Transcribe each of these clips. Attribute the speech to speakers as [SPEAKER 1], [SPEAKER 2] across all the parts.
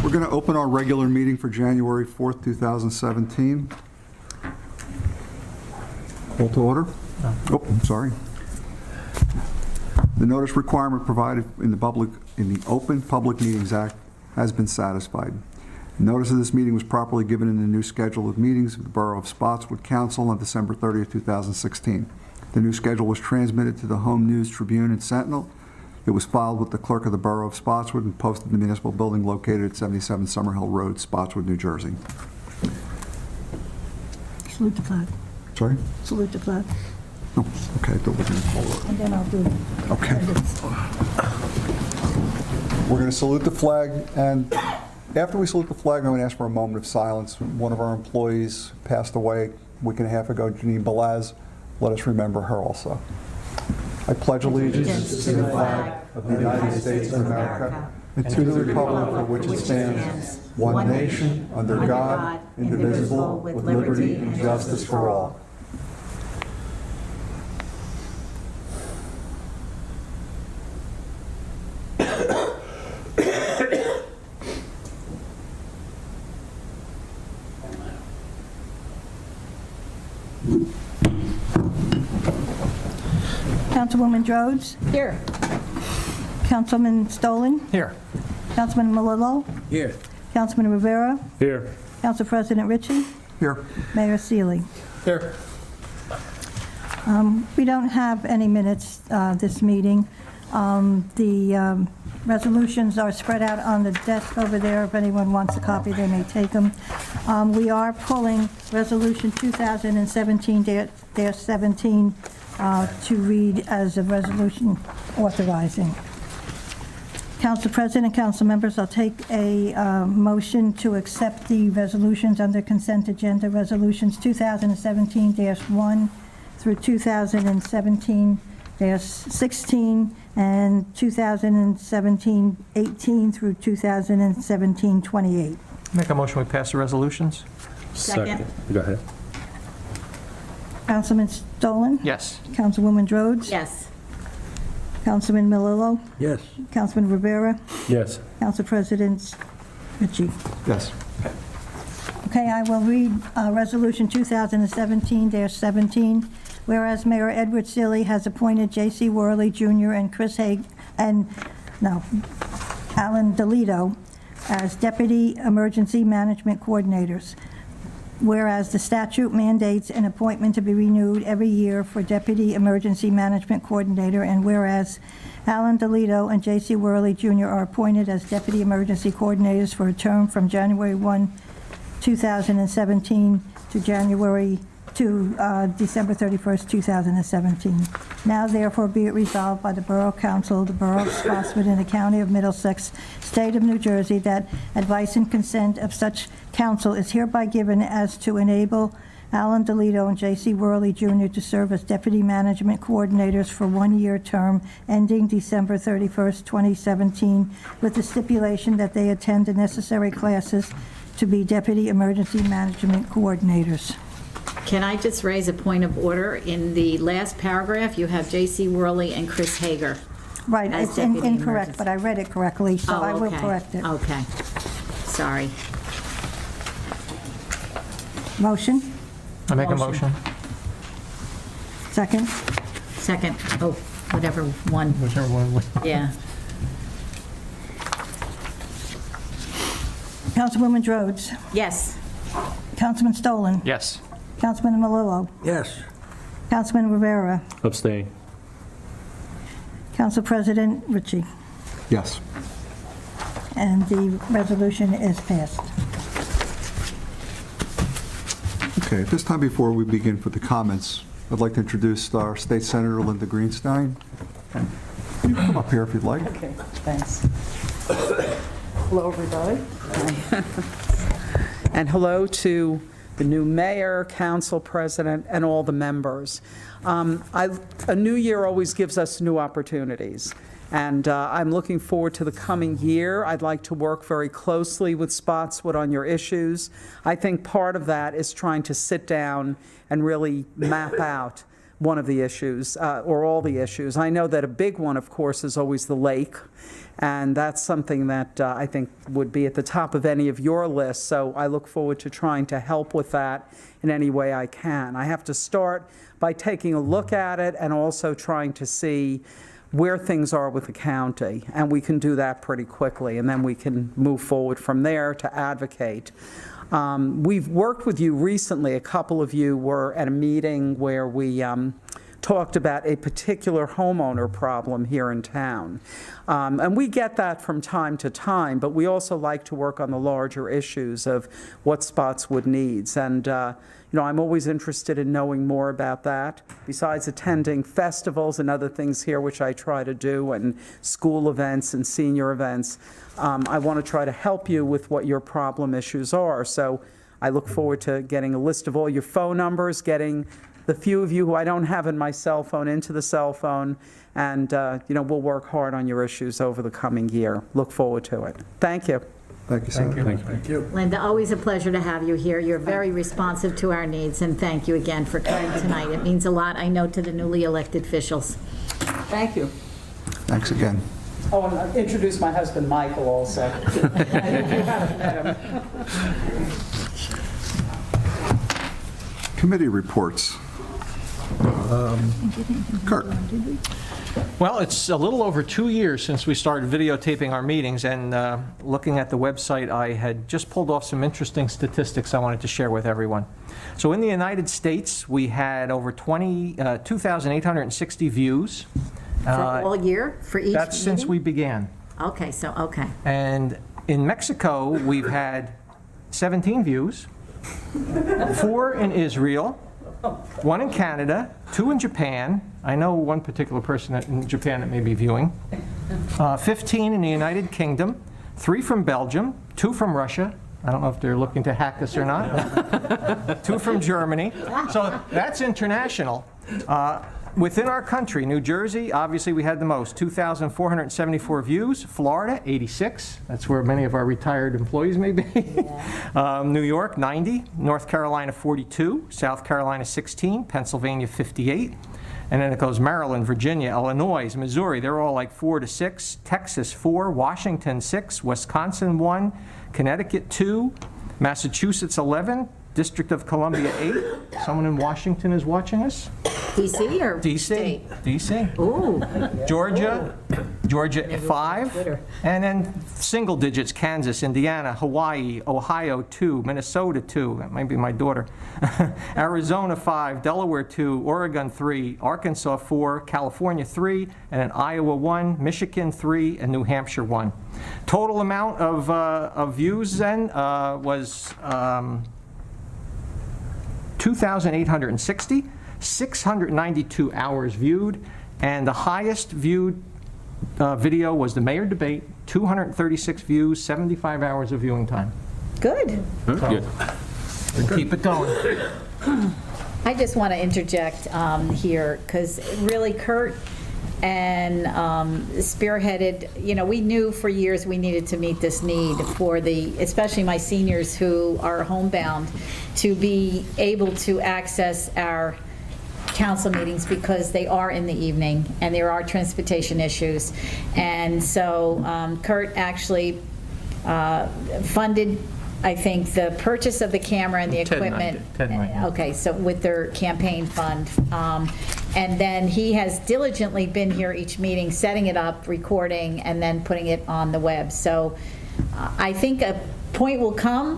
[SPEAKER 1] We're going to open our regular meeting for January 4th, 2017. Call to order. Oh, I'm sorry. The notice requirement provided in the Open Public Meetings Act has been satisfied. Notice of this meeting was properly given in the new schedule of meetings of the Borough of Spotswood Council on December 30th, 2016. The new schedule was transmitted to the Home News Tribune and Sentinel. It was filed with the clerk of the Borough of Spotswood and posted in the municipal building located at 77 Summerhill Road, Spotswood, New Jersey.
[SPEAKER 2] Salute the flag.
[SPEAKER 1] Sorry?
[SPEAKER 2] Salute the flag.
[SPEAKER 1] Oh, okay, I thought we were going to call it.
[SPEAKER 2] And then I'll do it.
[SPEAKER 1] Okay. We're going to salute the flag, and after we salute the flag, I'm going to ask for a moment of silence. One of our employees passed away a week and a half ago, Janine Balaz. Let us remember her also. I pledge allegiance to the flag of the United States of America and to the republic for which it stands, one nation, under God, indivisible, with liberty and justice for all.
[SPEAKER 2] Councilwoman Drozd.
[SPEAKER 3] Here.
[SPEAKER 2] Councilman Stollen.
[SPEAKER 4] Here.
[SPEAKER 2] Councilman Melillo.
[SPEAKER 4] Here.
[SPEAKER 2] Councilman Rivera.
[SPEAKER 4] Here.
[SPEAKER 2] Council President Ricci.
[SPEAKER 1] Here.
[SPEAKER 2] Mayor Sealy.
[SPEAKER 4] Here.
[SPEAKER 2] We don't have any minutes this meeting. The resolutions are spread out on the desk over there. If anyone wants a copy, they may take them. We are pulling Resolution 2017-17 to read as a resolution authorizing. Council President, council members, I'll take a motion to accept the resolutions under consent agenda, resolutions 2017-1 through 2017-16 and 2017-18 through 2017-28.
[SPEAKER 4] Make a motion, we pass the resolutions?
[SPEAKER 3] Second.
[SPEAKER 5] Go ahead.
[SPEAKER 2] Councilman Stollen?
[SPEAKER 4] Yes.
[SPEAKER 2] Councilwoman Drozd?
[SPEAKER 3] Yes.
[SPEAKER 2] Councilman Melillo?
[SPEAKER 5] Yes.
[SPEAKER 2] Councilman Rivera?
[SPEAKER 5] Yes.
[SPEAKER 2] Council President Ricci?
[SPEAKER 1] Yes.
[SPEAKER 2] Okay, I will read Resolution 2017-17. Whereas Mayor Edward Sealy has appointed J.C. Worley Jr. and Alan DeLito as Deputy Emergency Management Coordinators. Whereas the statute mandates an appointment to be renewed every year for Deputy Emergency Management Coordinator, and whereas Alan DeLito and J.C. Worley Jr. are appointed as Deputy Emergency Coordinators for a term from January 1, 2017 to December 31st, 2017. Now therefore be it resolved by the Borough Council, the Borough of Spotswood, and the County of Middlesex, State of New Jersey, that advice and consent of such council is hereby given as to enable Alan DeLito and J.C. Worley Jr. to serve as Deputy Management Coordinators for one-year term ending December 31st, 2017, with the stipulation that they attend the necessary classes to be Deputy Emergency Management Coordinators.
[SPEAKER 3] Can I just raise a point of order? In the last paragraph, you have J.C. Worley and Chris Hager.
[SPEAKER 2] Right,
[SPEAKER 3] As
[SPEAKER 2] it's
[SPEAKER 3] Deputy
[SPEAKER 2] incorrect,
[SPEAKER 3] Emergency.
[SPEAKER 2] but I read it correctly, so I will
[SPEAKER 3] okay.
[SPEAKER 2] correct it.
[SPEAKER 3] Okay. Sorry.
[SPEAKER 2] Motion?
[SPEAKER 4] I make a
[SPEAKER 3] Motion.
[SPEAKER 4] motion.
[SPEAKER 2] Second?
[SPEAKER 3] Second. Oh, whatever one.
[SPEAKER 4] Whichever one.
[SPEAKER 3] Yeah.
[SPEAKER 2] Councilwoman Drozd.
[SPEAKER 3] Yes.
[SPEAKER 2] Councilman Stollen.
[SPEAKER 4] Yes.
[SPEAKER 2] Councilman Melillo.
[SPEAKER 5] Yes.
[SPEAKER 2] Councilman Rivera.
[SPEAKER 5] Abstain.
[SPEAKER 2] Council President Ricci.
[SPEAKER 1] Yes.
[SPEAKER 2] And the resolution is passed.
[SPEAKER 1] Okay, at this time, before we begin for the comments, I'd like to introduce our State Senator Linda Greenstein. And you can come up here if you'd like.
[SPEAKER 6] Okay, thanks. Hello, everybody. And hello to the new mayor, council president, and all the members. A new year always gives us new opportunities, and I'm looking forward to the coming year. I'd like to work very closely with Spotswood on your issues. I think part of that is trying to sit down and really map out one of the issues, or all the issues. I know that a big one, of course, is always the lake, and that's something that I think would be at the top of any of your lists, so I look forward to trying to help with that in any way I can. I have to start by taking a look at it and also trying to see where things are with the county, and we can do that pretty quickly, and then we can move forward from there to advocate. We've worked with you recently. A couple of you were at a meeting where we talked about a particular homeowner problem here in town. And we get that from time to time, but we also like to work on the larger issues of what Spotswood needs. And I'm always interested in knowing more about that. Besides attending festivals and other things here, which I try to do, and school events and senior events, I want to try to help you with what your problem issues are. So I look forward to getting a list of all your phone numbers, getting the few of you who I don't have in my cell phone into the cell phone, and we'll work hard on your issues over the coming year. Look forward to it. Thank you.
[SPEAKER 1] Thank you, Senator.
[SPEAKER 5] Thank you.
[SPEAKER 3] Linda, always a pleasure to have you here. You're very responsive to our needs, and thank you again for coming tonight. It means a lot, I know, to the newly elected officials.
[SPEAKER 6] Thank you.
[SPEAKER 1] Thanks again.
[SPEAKER 6] Oh, and I'll introduce my husband, Michael, also. I think you haven't met him.
[SPEAKER 1] Committee reports. Kurt.
[SPEAKER 4] Well, it's a little over 2 years since we started videotaping our meetings, and looking at the website, I had just pulled off some interesting statistics I wanted to share with everyone. So in the United States, we had over 2,860 views.
[SPEAKER 3] For all year, for each
[SPEAKER 4] That's since
[SPEAKER 3] meeting?
[SPEAKER 4] we began.
[SPEAKER 3] Okay, okay.
[SPEAKER 4] And in Mexico, we've had 17 views, 4 in Israel, 1 in Canada, 2 in Japan. I know one particular person in Japan that may be viewing. 15 in the United Kingdom, 3 from Belgium, 2 from Russia. I don't know if they're looking to hack us or not. 2 from Germany. So that's international. Within our country, New Jersey, obviously we had the most, 2,474 views. Florida, 86. That's where many of our retired employees may be. Yeah. New York, 90. North Carolina, 42. South Carolina, 16. Pennsylvania, 58. And then it goes Maryland, Virginia, Illinois, Missouri. They're all like 4 to 6. Texas, 4. Washington, 6. Wisconsin, 1. Connecticut, 2. Massachusetts, 11. District of Columbia, 8. Someone in Washington is watching us?
[SPEAKER 3] DC or
[SPEAKER 4] DC.
[SPEAKER 3] state?
[SPEAKER 4] DC.
[SPEAKER 3] Ooh.
[SPEAKER 4] Georgia, 5. And then single digits, Kansas, Indiana, Hawaii, Ohio, 2. Minnesota, 2. That might be my daughter. Arizona, 5. Delaware, 2. Oregon, 3. Arkansas, 4. California, 3. And then Iowa, 1. Michigan, 3. And New Hampshire, 1. Total amount of views then was 2,860, 692 hours viewed, and the highest viewed video was the mayor debate, 236 views, 75 hours of viewing time.
[SPEAKER 3] Good.
[SPEAKER 5] Good.
[SPEAKER 4] We'll keep it going.
[SPEAKER 3] I just want to interject here, because really Kurt and spearheaded, we knew for years we needed to meet this need for especially my seniors who are homebound, to be able to access our council meetings, because they are in the evening and there are transportation issues. And so Kurt actually funded, I think, the purchase of the camera and the
[SPEAKER 4] Ted and I
[SPEAKER 3] equipment.
[SPEAKER 4] did. Ted and I did.
[SPEAKER 3] Okay, so with their campaign fund. And then he has diligently been here each meeting, setting it up, recording, and then putting it on the web. So I think a point will come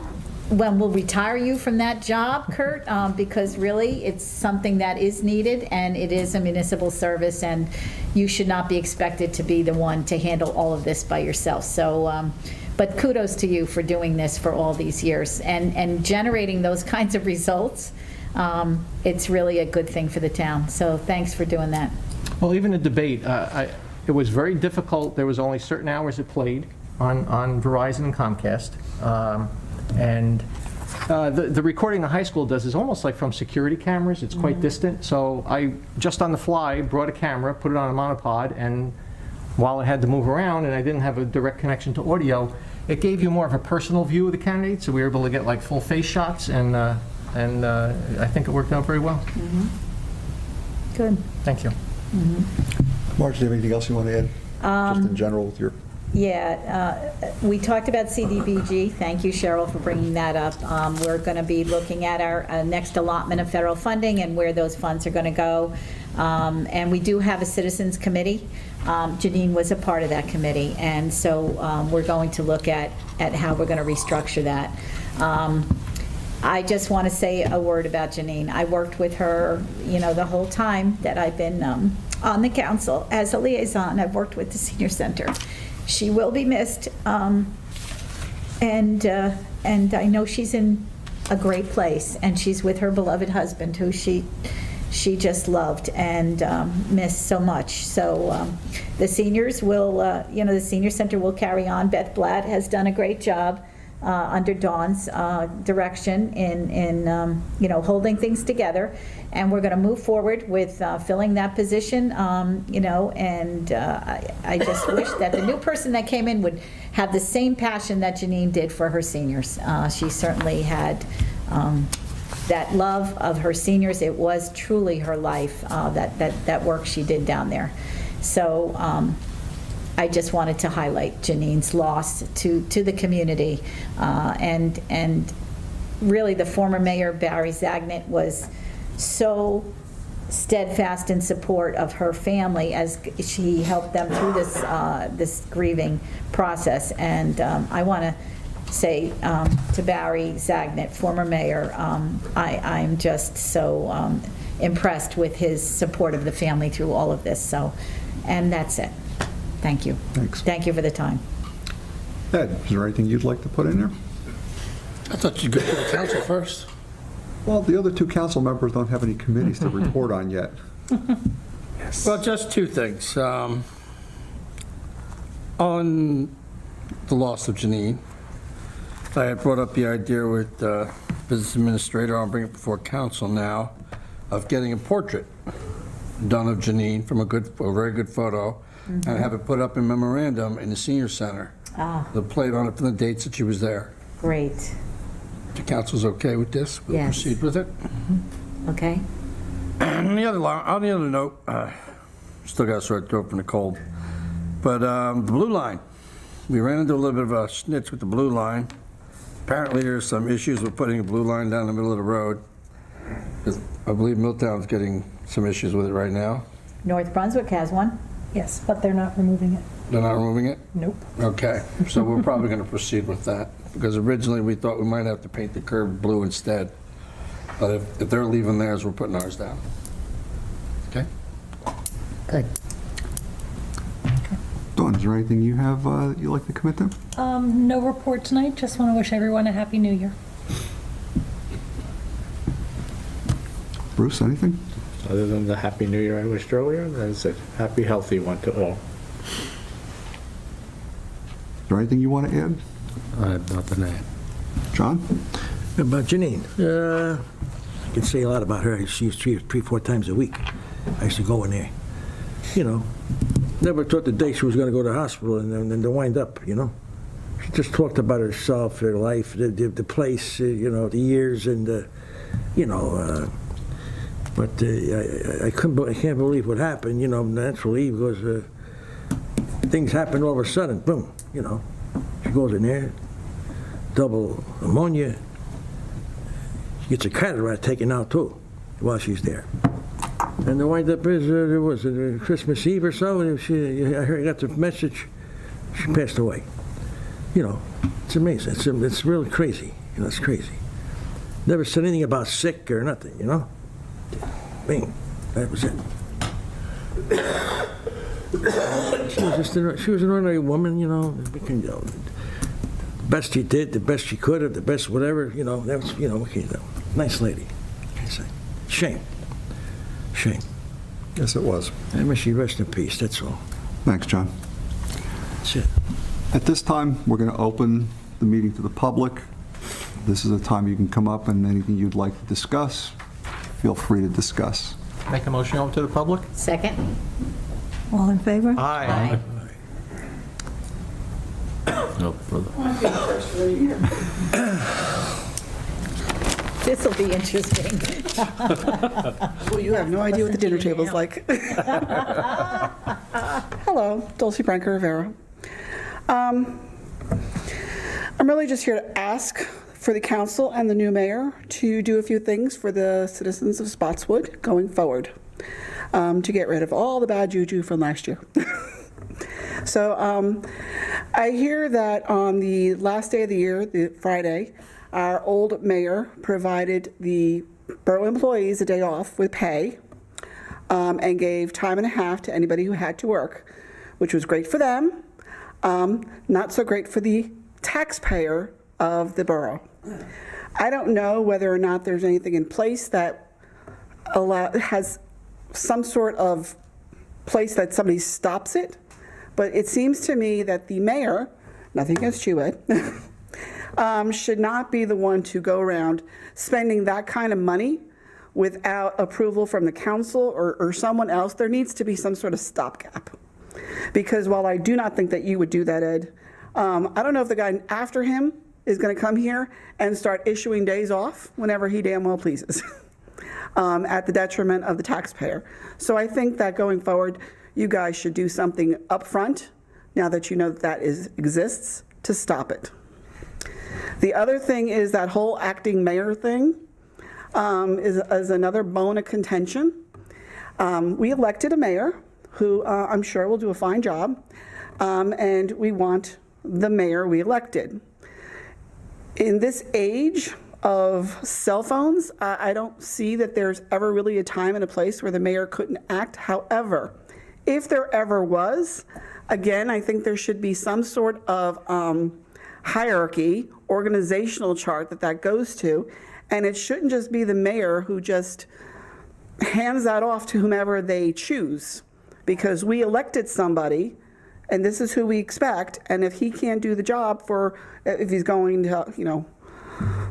[SPEAKER 3] when we'll retire you from that job, Kurt, because really it's something that is needed, and it is a municipal service, and you should not be expected to be the one to handle all of this by yourself. So, but kudos to you for doing this for all these years and generating those kinds of results. It's really a good thing for the town. So thanks for doing that.
[SPEAKER 4] Well, even the debate, it was very difficult. There was only certain hours it played on Verizon and Comcast. And the recording the high school does is almost like from security cameras. It's quite distant. So I, just on the fly, brought a camera, put it on a monopod, and while it had to move around and I didn't have a direct connection to audio, it gave you more of a personal view of the candidates. So we were able to get like full face shots, and I think it worked out very well.
[SPEAKER 3] Good.
[SPEAKER 4] Thank you.
[SPEAKER 1] Marge, do you have anything else you want to add? Just in general with your,
[SPEAKER 3] Yeah, we talked about CDBG. Thank you, Cheryl, for bringing that up. We're going to be looking at our next allotment of federal funding and where those funds are going to go. And we do have a citizens committee. Janine was a part of that committee, and so we're going to look at how we're going to restructure that. I just want to say a word about Janine. I worked with her, the whole time that I've been on the council as a liaison. I've worked with the senior center. She will be missed, and I know she's in a great place, and she's with her beloved husband, who she just loved and missed so much. So the seniors will, the senior center will carry on. Beth Blatt has done a great job under Dawn's direction in holding things together, and we're going to move forward with filling that position, and I just wish that the new person that came in would have the same passion that Janine did for her seniors. She certainly had that love of her seniors. It was truly her life, that work she did down there. So I just wanted to highlight Janine's loss to the community. And really, the former mayor, Barry Zagnit, was so steadfast in support of her family as she helped them through this grieving process. And I want to say to Barry Zagnit, former mayor, I'm just so impressed with his support of the family through all of this. So, and that's it. Thank you.
[SPEAKER 1] Thanks.
[SPEAKER 3] Thank you for the time.
[SPEAKER 1] Ed, is there anything you'd like to put in there?
[SPEAKER 5] I thought you'd go to the council first.
[SPEAKER 1] Well, the other two council members don't have any committees to report on yet.
[SPEAKER 5] Well, just two things. On the loss of Janine, I had brought up the idea with the business administrator, I'll bring it before council now, of getting a portrait done of Janine from a very good photo, and have it put up in memorandum in the senior center. The plate on it from the dates that she was there.
[SPEAKER 3] Great.
[SPEAKER 5] The council's okay with this? We'll
[SPEAKER 3] Yes.
[SPEAKER 5] proceed with it.
[SPEAKER 3] Okay.
[SPEAKER 5] On the other note, still got a sore throat from the cold, but the blue line, we ran into a little bit of a snitch with the blue line. Apparently there's some issues with putting a blue line down the middle of the road. I believe Milltown's getting some issues with it right now.
[SPEAKER 3] North Brunswick has one.
[SPEAKER 7] Yes, but they're not removing it.
[SPEAKER 5] They're not removing it?
[SPEAKER 7] Nope.
[SPEAKER 5] Okay, so we're probably going to proceed with that, because originally we thought we might have to paint the curb blue instead. But if they're leaving theirs, we're putting ours down. Okay?
[SPEAKER 3] Good.
[SPEAKER 1] Dawn, is there anything you have you'd like to commit to?
[SPEAKER 7] No report tonight. Just want to wish everyone a happy new year.
[SPEAKER 1] Bruce, anything?
[SPEAKER 8] Other than the Happy New Year I wished earlier, there's a happy, healthy one to all.
[SPEAKER 1] Is there anything you want to add?
[SPEAKER 8] I have nothing to add.
[SPEAKER 1] John?
[SPEAKER 9] About Janine, I can say a lot about her. She was treated 3-4 times a week. I used to go in there. Never thought the day she was going to go to the hospital and then to wind up, She just talked about herself, her life, the place, the years, and, but I can't believe what happened, naturally, because things happen all of a sudden, boom, She goes in there, double pneumonia. She gets a cataract taken out too while she's there. And the wind up is, there was Christmas Eve or so, and I got the message, she passed away. It's amazing. It's really crazy. It's crazy. Never said anything about sick or nothing, Bing. That was it. She was an ordinary woman, the best she did, the best she could have, the best whatever, that was, nice lady. I say. Shame.
[SPEAKER 1] Yes, it was.
[SPEAKER 9] I wish she rest in peace, that's all.
[SPEAKER 1] Thanks, John.
[SPEAKER 9] That's it.
[SPEAKER 1] At this time, we're going to open the meeting to the public. This is a time you can come up, and anything you'd like to discuss, feel free to discuss.
[SPEAKER 4] Make a motion open to the public?
[SPEAKER 3] Second?
[SPEAKER 2] All in favor?
[SPEAKER 4] Aye.
[SPEAKER 8] No further.
[SPEAKER 3] This will be interesting.
[SPEAKER 10] Well, you have no idea what the dinner table's like. Hello, Dulcie Branker Rivera. I'm really just here to ask for the council and the new mayor to do a few things for the citizens of Spotswood going forward, to get rid of all the bad juju from last year. So I hear that on the last day of the year, the Friday, our old mayor provided the borough employees a day off with pay, and gave time and a half to anybody who had to work, which was great for them, not so great for the taxpayer of the borough. I don't know whether or not there's anything in place that has some sort of place that somebody stops it, but it seems to me that the mayor, nothing against you, Ed, should not be the one to go around spending that kind of money without approval from the council or someone else. There needs to be some sort of stopgap. Because while I do not think that you would do that, Ed, I don't know if the guy after him is going to come here and start issuing days off whenever he damn well pleases, at the detriment of the taxpayer. So I think that going forward, you guys should do something up front, now that you know that exists, to stop it. The other thing is that whole acting mayor thing is another bone of contention. We elected a mayor who I'm sure will do a fine job, and we want the mayor we elected. In this age of cell phones, I don't see that there's ever really a time and a place where the mayor couldn't act. However, if there ever was, again, I think there should be some sort of hierarchy, organizational chart that goes to, and it shouldn't just be the mayor who just hands that off to whomever they choose, because we elected somebody, and this is who we expect, and if he can't do the job if he's going to,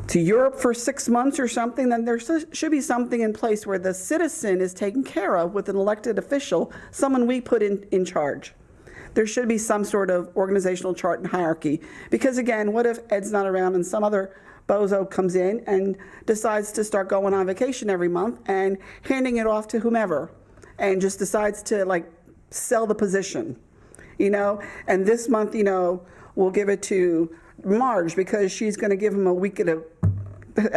[SPEAKER 10] to Europe for 6 months or something, then there should be something in place where the citizen is taken care of with an elected official, someone we put in charge. There should be some sort of organizational chart and hierarchy. Because again, what if Ed's not around and some other bozo comes in and decides to start going on vacation every month and handing it off to whomever and just decides to sell the position, and this month, we'll give it to Marge because she's going to give him a week at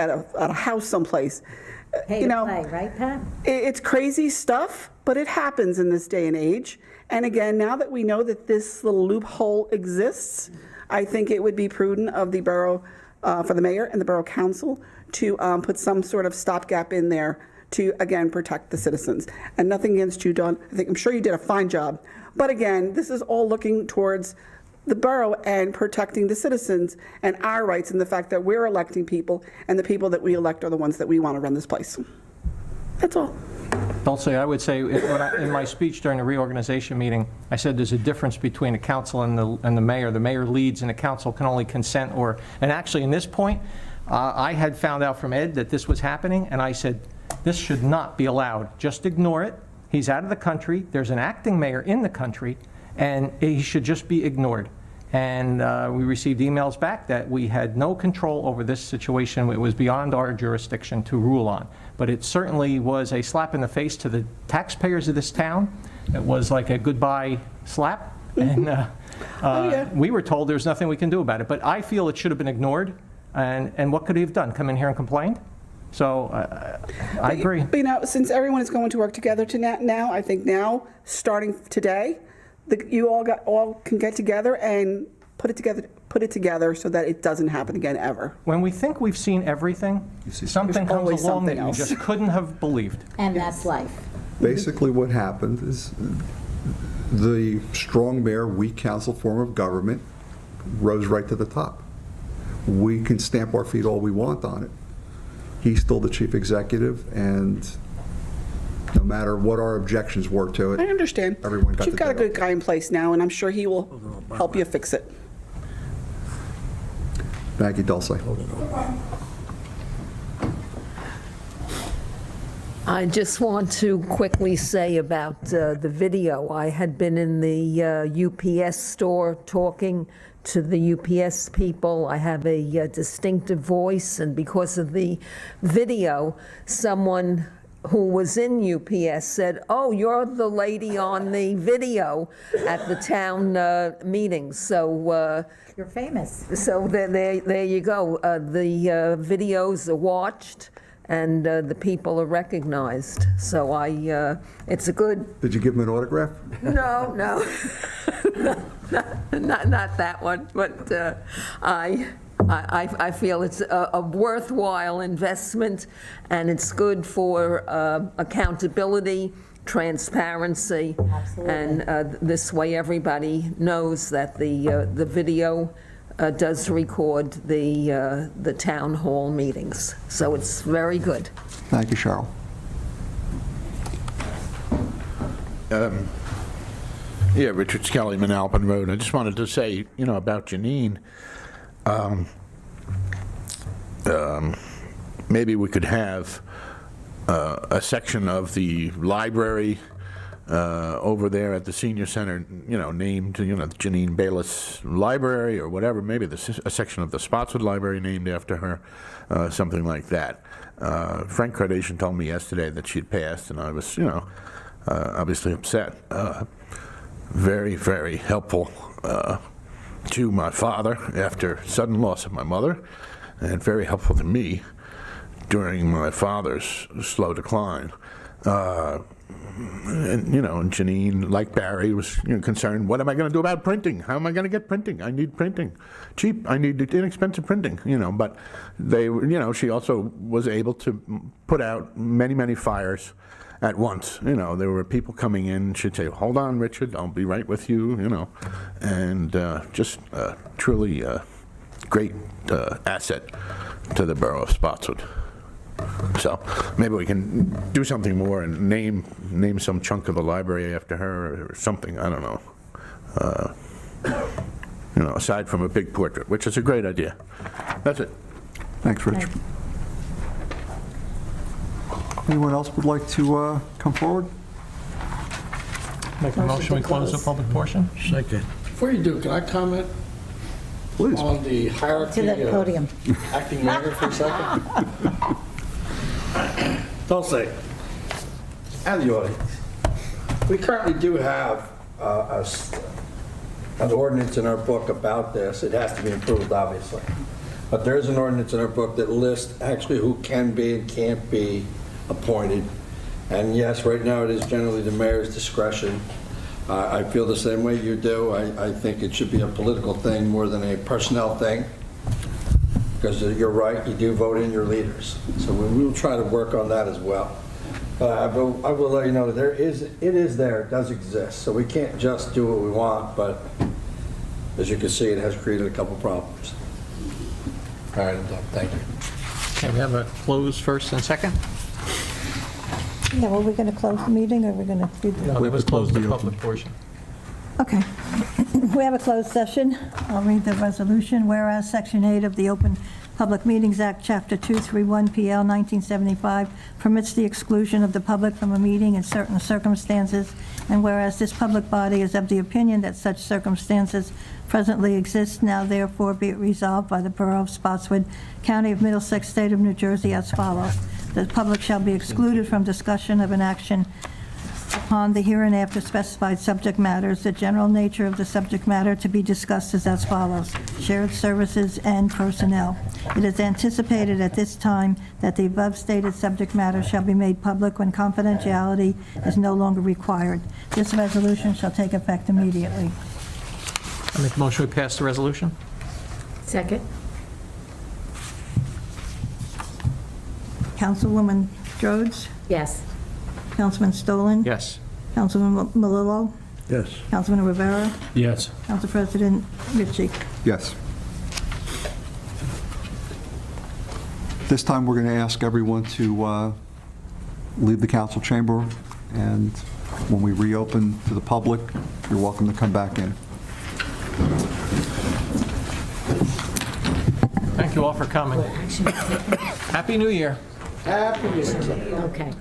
[SPEAKER 10] a house someplace.
[SPEAKER 3] Pay to play, right, Pat?
[SPEAKER 10] It's crazy stuff, but it happens in this day and age. And again, now that we know that this little loophole exists, I think it would be prudent of the borough, for the mayor and the borough council, to put some sort of stopgap in there to, again, protect the citizens. And nothing against you, Dawn. I'm sure you did a fine job. But again, this is all looking towards the borough and protecting the citizens and our rights, and the fact that we're electing people, and the people that we elect are the ones that we want to run this place. That's all.
[SPEAKER 4] Dulce, I would say, in my speech during the reorganization meeting, I said there's a difference between the council and the mayor. The mayor leads and the council can only consent and actually in this point, I had found out from Ed that this was happening, and I said, this should not be allowed. Just ignore it. He's out of the country. There's an acting mayor in the country, and he should just be ignored. And we received emails back that we had no control over this situation. It was beyond our jurisdiction to rule on. But it certainly was a slap in the face to the taxpayers of this town. It was like a goodbye slap. And we were told there's nothing we can do about it. But I feel it should have been ignored. And what could he have done? Come in here and complain? So I agree.
[SPEAKER 10] But since everyone is going to work together now, I think now, starting today, you all can get together and put it together so that it doesn't happen again ever.
[SPEAKER 4] When we think we've seen everything, something comes along that you just couldn't have believed.
[SPEAKER 3] And that's life.
[SPEAKER 1] Basically what happened is the strong mayor, weak council form of government rose right to the top. We can stamp our feet all we want on it. He's still the chief executive, and no matter what our objections were to it.
[SPEAKER 10] I understand.
[SPEAKER 1] Everyone got
[SPEAKER 10] You've got a good guy in place now, and I'm sure he will help you fix it.
[SPEAKER 1] Thank you, Dulce.
[SPEAKER 11] I just want to quickly say about the video. I had been in the UPS store talking to the UPS people. I have a distinctive voice, and because of the video, someone who was in UPS said, "Oh, you're the lady on the video at the town meetings." So,
[SPEAKER 3] You're famous.
[SPEAKER 11] so there you go. The videos are watched, and the people are recognized. So it's a good.
[SPEAKER 1] Did you give him an autograph?
[SPEAKER 11] No, not that one. But I feel it's a worthwhile investment, and it's good for accountability, transparency.
[SPEAKER 3] Absolutely.
[SPEAKER 11] And this way, everybody knows that the video does record the town hall meetings. So it's very good.
[SPEAKER 1] Thank you, Cheryl.
[SPEAKER 8] Yeah, Richard Skelly, Manalapan Road. I just wanted to say, about Janine, maybe we could have a section of the library over there at the senior center, named, Janine Bayless Library or whatever, maybe a section of the Spotswood Library named after her, something like that. Frank Kardashian told me yesterday that she'd passed, and I was, obviously upset. Very, very helpful to my father after sudden loss of my mother, and very helpful to me during my father's slow decline. And Janine, like Barry, was concerned, what am I going to do about printing? How am I going to get printing? I need printing. Cheap, I need inexpensive printing, but she also was able to put out many, many fires at once. There were people coming in, she'd say, hold on, Richard, I'll be right with you, and just truly great asset to the borough of Spotswood. So maybe we can do something more and name some chunk of the library after her or something, I don't know. Aside from a big portrait, which is a great idea. That's it.
[SPEAKER 1] Thanks, Rich. Anyone else would like to come forward?
[SPEAKER 4] Make a motion, we close the public portion?
[SPEAKER 9] Second.
[SPEAKER 5] Before you do, can I comment
[SPEAKER 1] Please.
[SPEAKER 5] on the hierarchy
[SPEAKER 3] To the podium.
[SPEAKER 5] of acting mayor for a second? Don't say. And the audience. We currently do have an ordinance in our book about this. It has to be improved, obviously. But there is an ordinance in our book that lists actually who can be and can't be appointed. And yes, right now it is generally the mayor's discretion. I feel the same way you do. I think it should be a political thing more than a personnel thing. Because you're right, you do vote in your leaders. So we will try to work on that as well. But I will let you know that it is there, it does exist. So we can't just do what we want, but as you can see, it has created a couple problems. All right, I'm done. Thank you.
[SPEAKER 4] Okay, we have a close first and second?
[SPEAKER 2] Yeah, well, we're going to close the meeting, or we're going to do the...
[SPEAKER 4] No, that was close the public portion.
[SPEAKER 2] Okay. We have a closed session. I'll read the resolution. Whereas Section 8 of the Open Public Meetings Act, Chapter 231, PL 1975, permits the exclusion of the public from a meeting in certain circumstances, and whereas this public body is of the opinion that such circumstances presently exist, now therefore be it resolved by the Borough of Spotswood, County of Middlesex, State of New Jersey as follows. The public shall be excluded from discussion of an action upon the hereinafter specified subject matters. The general nature of the subject matter to be discussed is as follows: shared services and personnel. It is anticipated at this time that the above stated subject matter shall be made public when confidentiality is no longer required. This resolution shall take effect immediately.
[SPEAKER 4] I make a motion, we pass the resolution?
[SPEAKER 3] Second?
[SPEAKER 2] Councilwoman Drozd,
[SPEAKER 3] Yes.
[SPEAKER 2] Councilman Stollen,
[SPEAKER 4] Yes.
[SPEAKER 2] Councilman Melillo,
[SPEAKER 9] Yes.
[SPEAKER 2] Councilman Rivera,
[SPEAKER 9] Yes.
[SPEAKER 2] Council President Ricci.
[SPEAKER 1] Yes. This time, we're going to ask everyone to leave the council chamber, and when we reopen to the public, you're welcome to come back in.
[SPEAKER 4] Thank you all for coming. Happy New Year.
[SPEAKER 3] Okay.